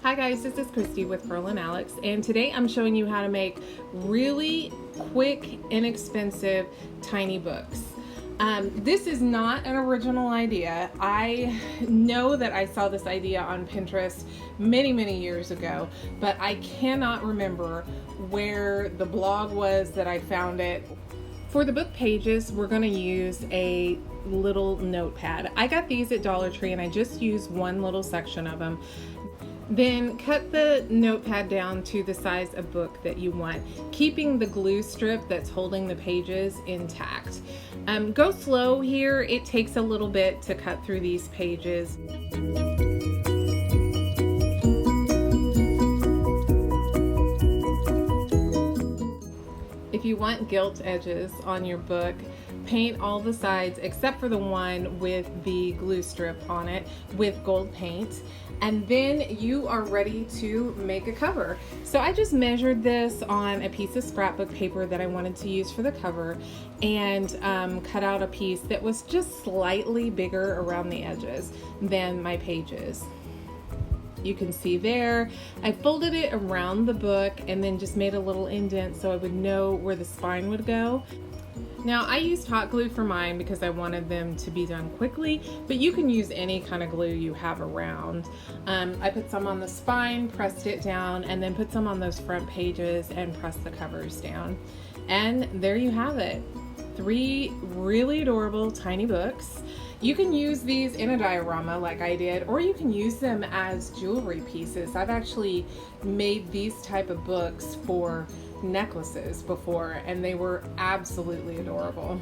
Hi guys, this is Christy with Pearl and Alex, and today I'm showing you how to make really quick, inexpensive, tiny books. This is not an original idea. I know that I saw this idea on Pinterest many years ago, but I cannot remember where the blog was that I found it. For the book pages, we're going to use a little notepad. I got these at Dollar Tree and I just used one little section of them. Then cut the notepad down to the size of book that you want, keeping the glue strip that's holding the pages intact. Go slow here. It takes a little bit to cut through these pages. If you want gilt edges on your book, paint all the sides except for the one with the glue strip on it with gold paint, and then you are ready to make a cover. So I just measured this on a piece of scrapbook paper that I wanted to use for the cover and cut out a piece that was just slightly bigger around the edges than my pages. You can see there, I folded it around the book and then just made a little indent so I would know where the spine would go. Now I used hot glue for mine because I wanted them to be done quickly, but you can use any kind of glue you have around. I put some on the spine, pressed it down, and then put some on those front pages and pressed the covers down. And there you have it. 3 really adorable tiny books. You can use these in a diorama like I did, or you can use them as jewelry pieces. I've actually made these type of books for necklaces before, and they were absolutely adorable.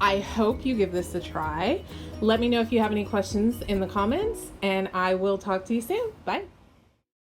I hope you give this a try. Let me know if you have any questions in the comments, and I will talk to you soon. Bye.